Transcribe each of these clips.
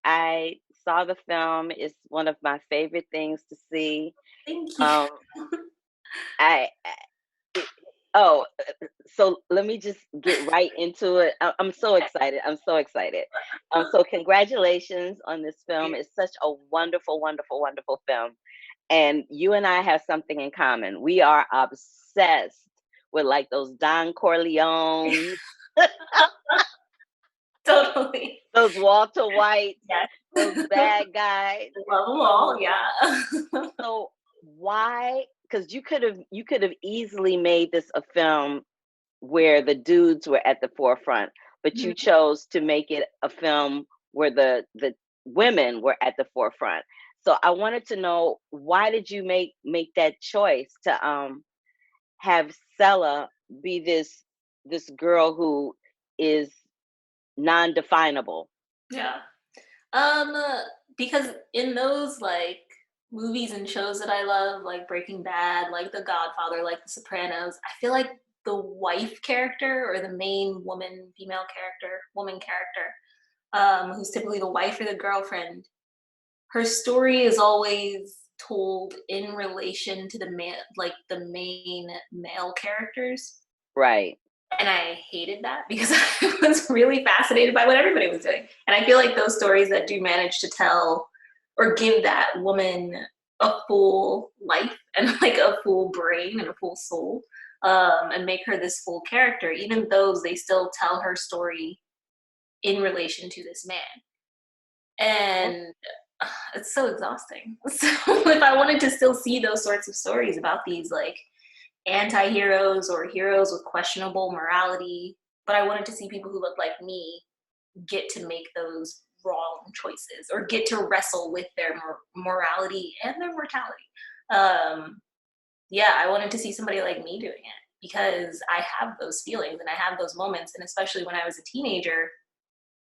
I saw the film. It's one of my favorite things to see. Thank you. Um, I it, oh, so let me just get right into it. I'm so excited. I'm so excited. So congratulations on this film. It's such a wonderful, wonderful, wonderful film. And you and I have something in common. We are obsessed with like those Don Corleones, Totally. those Walter Whites, Yes. those bad guys. Love them all. So Yeah. so why? Because you could have easily made this a film where the dudes were at the forefront, but you Mhm. chose to make it a film where the women were at the forefront. So I wanted to know, why did you make that choice to have Selah be this girl who is non-definable? Yeah. Um, because in those like movies and shows that I love, like Breaking Bad, like The Godfather, like The Sopranos, I feel like the wife character or the main woman character, who's typically the wife or the girlfriend, her story is always told in relation to the main male characters. Right. And I hated that because I was really fascinated by what everybody was doing. And I feel like those stories that do manage to tell or give that woman a full life and like a full brain and a full soul, and make her this full character, even those they still tell her story in relation to this man. Oh, And it's so exhausting. So if I wanted to still see those sorts of stories about these like anti-heroes or heroes with questionable morality, but I wanted to see people who look like me get to make those wrong choices or get to wrestle with their morality and their mortality. Um, yeah, I wanted to see somebody like me doing it because I have those feelings and I have those moments. And especially when I was a teenager,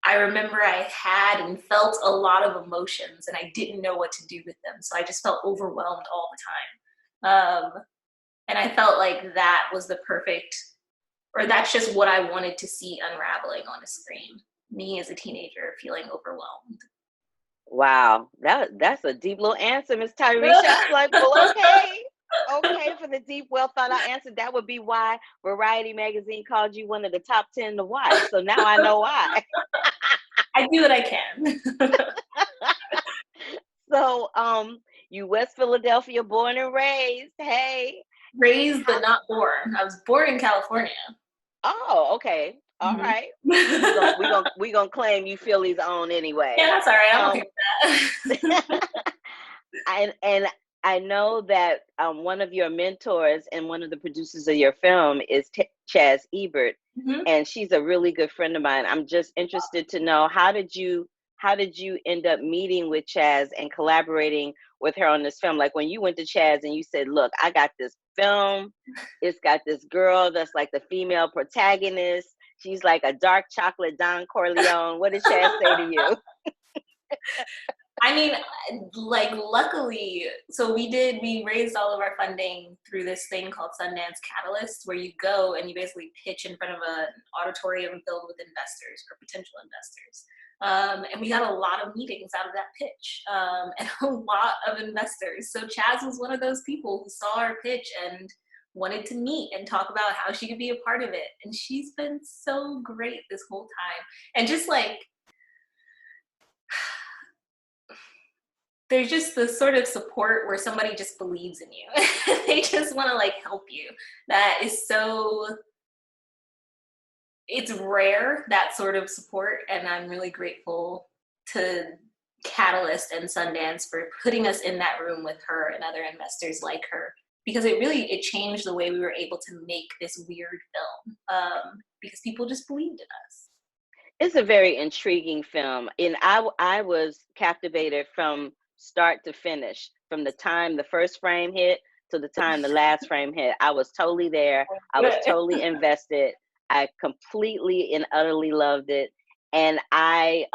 I remember I had and felt a lot of emotions and I didn't know what to do with them. So I just felt overwhelmed all the time. And I felt like that was the perfect, or that's just what I wanted to see unraveling on a screen. Me as a teenager feeling overwhelmed. wow. That's a deep little answer, Miss Tyresha. I'm like, well, okay. Okay, for the deep, well thought out answer. That would be why Variety magazine called you one of the top 10 to watch. So now I know why. I do what I can. So you West Philadelphia born and raised. Hey. Raised but not born. I was born in California. Oh, okay. All Mhm. right. We gonna claim you Philly's own anyway. Yeah, that's all right. I'm okay Um, with that. and I know that one of your mentors and one of the producers of your film is Chazz Ebert, Mhm. and she's a really good friend of mine. I'm just interested to know, how did you end up meeting with Chazz and collaborating with her on this film? Like when you went to Chazz and you said, "Look, I got this film. It's got this girl that's like the female protagonist. She's like a dark chocolate Don Corleone." What did Chazz say to you? I mean, like, luckily, so we raised all of our funding through this thing called Sundance Catalyst, where you go and you basically pitch in front of an auditorium filled with investors or potential investors. And we got a lot of meetings out of that pitch, and a lot of investors. So Chazz was one of those people who saw our pitch and wanted to meet and talk about how she could be a part of it. And she's been so great this whole time. And just like, there's just this sort of support where somebody just believes in you. They just want to like help you. That is so, it's rare, that sort of support, and I'm really grateful to Catalyst and Sundance for putting us in that room with her and other investors like her, because it changed the way we were able to make this weird film, because people just believed in us. It's a very intriguing film, and I was captivated from start to finish, from the time the first frame hit to the time the last frame hit. I was totally there. I was totally invested. I completely and utterly loved it, and I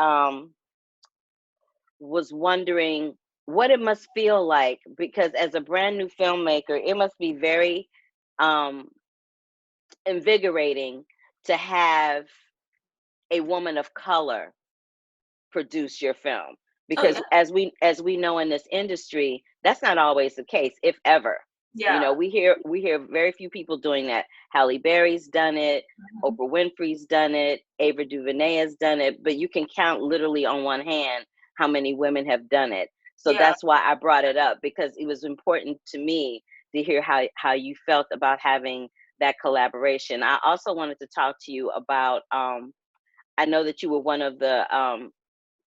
was wondering what it must feel like, because as a brand new filmmaker, it must be very um, invigorating to have a woman of color produce your film, Oh because yeah. as we know in this industry, that's not always the case, if ever. Yeah. We hear very few people doing that. Halle Berry's done it, Mhm. Oprah Winfrey's done it, Ava DuVernay has done it, but you can count literally on one hand how many women have done it. So Yeah. that's why I brought it up, because it was important to me to hear how you felt about having that collaboration. I also wanted to talk to you about, I know that you were one of the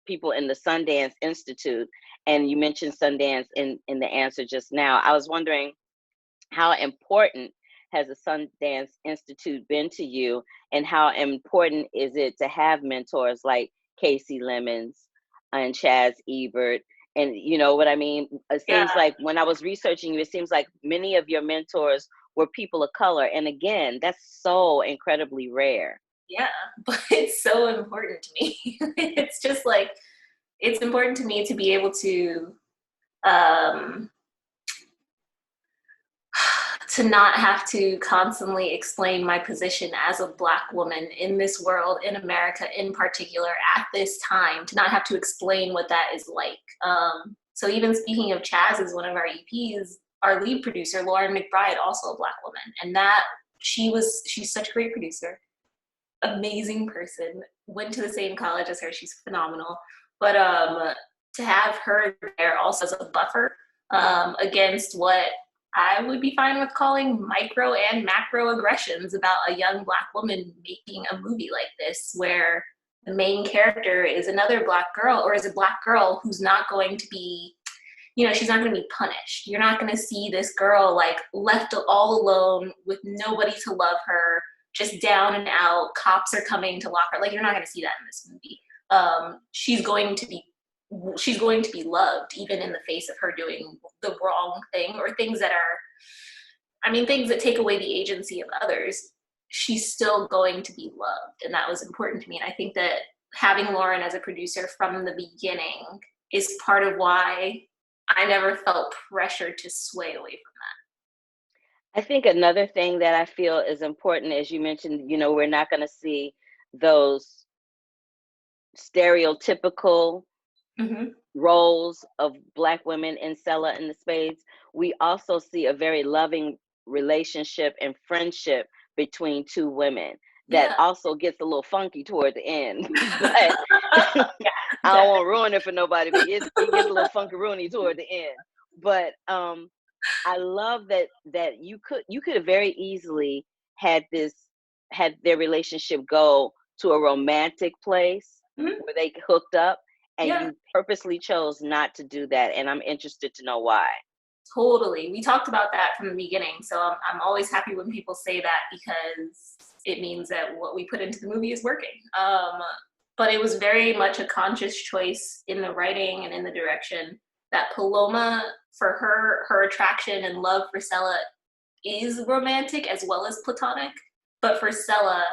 people in the Sundance Institute, and you mentioned Sundance in the answer just now. I was wondering, how important has the Sundance Institute been to you, and how important is it to have mentors like Casey Lemons and Chazz Ebert? And you know what I mean? It Yeah. seems like when I was researching you, it seems like many of your mentors were people of color. And again, that's so incredibly rare. Yeah. But it's so important to me. It's just like, it's important to me to be able um, to not have to constantly explain my position as a Black woman in this world, in America in particular, at this time, to not have to explain what that is like. So even speaking of Chazz as one of our EPs, our lead producer, Lauren McBride, also a Black woman. And that she's such a great producer, amazing person, went to the same college as her, she's phenomenal. But to have her there also as a buffer against what I would be fine with calling micro and macro aggressions about a young Black woman making a movie like this, where the main character is another Black girl, or is a Black girl who's not going to be, she's not going to be punished. You're not going to see this girl like left all alone with nobody to love her, just down and out. Cops are coming to lock her. Like, you're not going to see that in this movie. She's going to be loved, even in the face of her doing the wrong thing, or things that are, things that take away the agency of others. She's still going to be loved. And that was important to me. And I think that having Lauren as a producer from the beginning is part of why I never felt pressured to sway away from I think another thing that I feel is important, as you mentioned, we're not going to see those stereotypical that. Mm-hmm. roles of Black women in Selah and The Spades. We also see a very loving relationship and friendship between two women that Yeah. also gets a little funky toward the end. But Yeah, I don't definitely. want to ruin it for nobody, but it gets a little funky roony toward the end. But I love that you could have very easily had their relationship go to a romantic place Mm-hmm. where they hooked up, and Yeah, you purposely chose not to do that, and I'm interested to know why. totally. We talked about that from the beginning. So I'm always happy when people say that, because it means that what we put into the movie is working. But it was very much a conscious choice in the writing and in the direction that Paloma, for her attraction and love for Selah is romantic as well as platonic. But for Selah,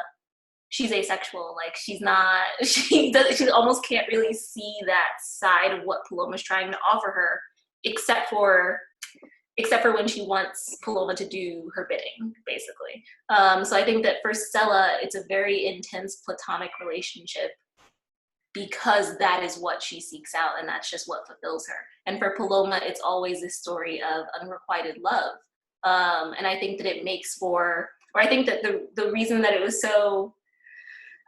she's asexual. Like, she's not, she almost can't really see that side of what Paloma's trying to offer her, except for when she wants Paloma to do her bidding, basically. So I think that for Selah, it's a very intense platonic relationship, because that is what she seeks out, and that's just what fulfills her. And for Paloma, it's always this story of unrequited love. And I think that it makes for, or I think that the reason that it was so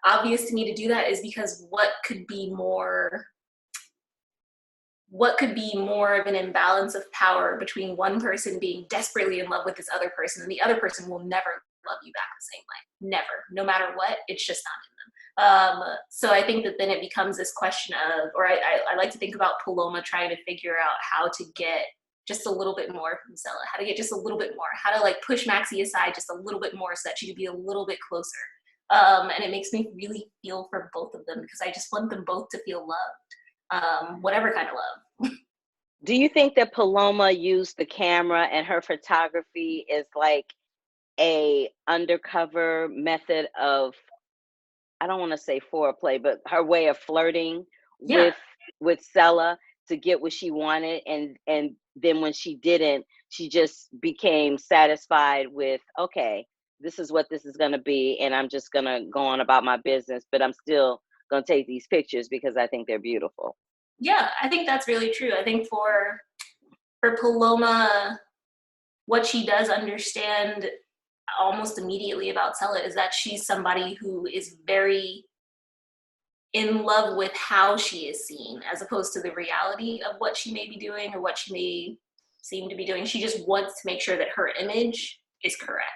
obvious to me to do that is because what could be more of an imbalance of power between one person being desperately in love with this other person, and the other person will never love you back the same way. Never. No matter what, it's just not in them. So I think that then it becomes this question of, or I like to think about Paloma trying to figure out how to get just a little bit more from Selah, how to get just a little bit more, how to like push Maxie aside just a little bit more so that she could be a little bit closer. And it makes me really feel for both of them, because I just want them both to feel loved, whatever kind of love. Do you think that Paloma used the camera and her photography as like a undercover method of, I don't want to say foreplay, but her way of flirting Yeah. with Selah to get what she wanted, and then when she didn't, she just became satisfied with, okay, this is what this is going to be, and I'm just going to go on about my business, but I'm still gonna take these pictures because I think they're beautiful. Yeah, I think that's really true. I think for Paloma, what she does understand almost immediately about Selah is that she's somebody who is very in love with how she is seen as opposed to the reality of what she may be doing or what she may seem to be doing. She just wants to make sure that her image is correct.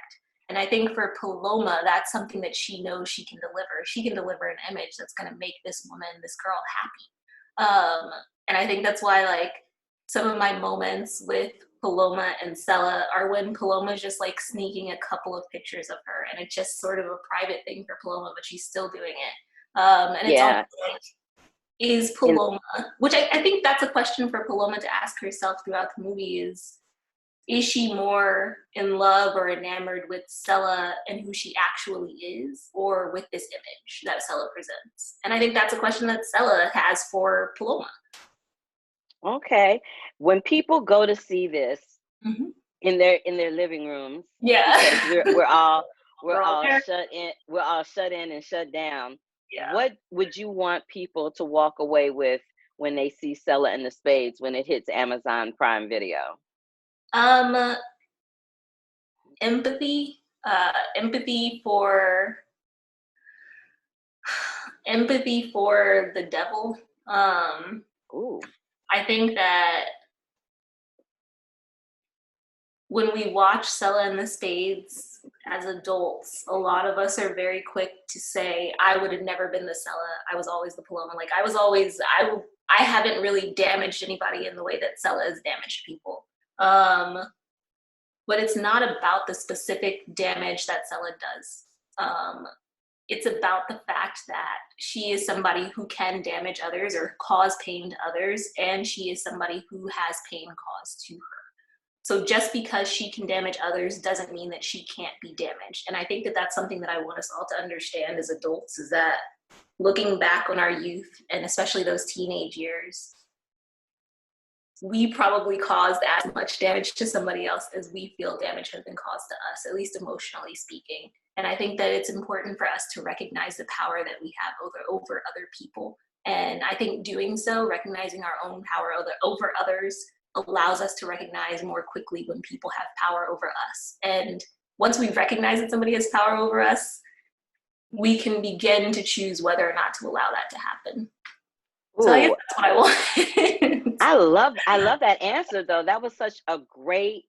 And I think for Paloma, that's something that she knows she can deliver. She can deliver an image that's going to make this woman, this girl happy. And I think that's why, like, some of my moments with Paloma and Selah are when Paloma's just like sneaking a couple of pictures of her, and it's just sort of a private thing for Paloma, but she's still doing it. And it's Yeah. almost like, is Paloma, which I think that's a question for Paloma to ask herself throughout the movie, is she more in love or enamored with Selah and who she actually is, or with this image that Selah presents? And I think that's a question that Selah has for Paloma. Okay. When people go to see this Mm-hmm. in their living rooms, Yeah, because we're all there. shut in, we're all shut in and shut down. Yeah. What would you want people to walk away with when they see Selah and the Spades when it hits Amazon Prime Video? Empathy, empathy for the devil. Ooh. I think that when we watch Selah and the Spades as adults, a lot of us are very quick to say, I would have never been the Selah. I was always the Paloma. Like, I haven't really damaged anybody in the way that Selah has damaged people. But it's not about the specific damage that Selah does. It's about the fact that she is somebody who can damage others or cause pain to others, and she is somebody who has pain caused to her. So just because she can damage others doesn't mean that she can't be damaged. And I think that that's something that I want us all to understand as adults, is that looking back on our youth, and especially those teenage years, we probably caused as much damage to somebody else as we feel damage has been caused to us, at least emotionally speaking. And I think that it's important for us to recognize the power that we have over other people. And I think doing so, recognizing our own power over others, allows us to recognize more quickly when people have power over us. And once we recognize that somebody has power over us, we can begin to choose whether or not to allow that to happen. Ooh. So I guess that's what I want. I love that answer though. That was such a great,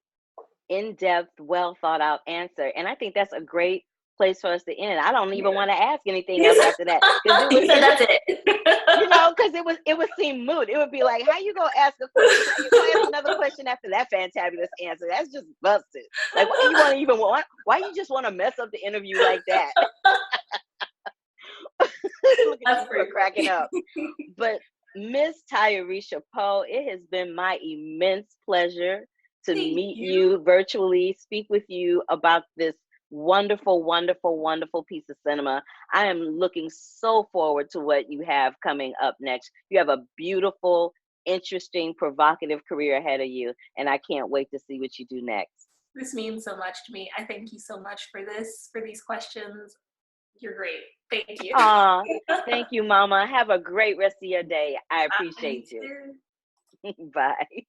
in-depth, well thought out answer. And I think that's a great place for us to end. I don't even want to ask anything else after that. Because that's it. Because it would seem moot. It would be like, how you gonna ask a question? How you gonna ask another question after that fantabulous answer? That's just busted. Like, why you just want to mess up the interview like that? Look at you cracking up. But Miss Tayarisha Poe, it has been my immense pleasure to meet you virtually, speak with you about this wonderful, wonderful, wonderful piece of cinema. I am looking so forward to what you have coming up next. You have a beautiful, interesting, provocative career ahead of you, and I can't wait to see what you do next. This means so much to me. I thank you so much for these questions. You're great. Thank you. Thank you, Mama. Have a great rest of your day. I appreciate you. Bye.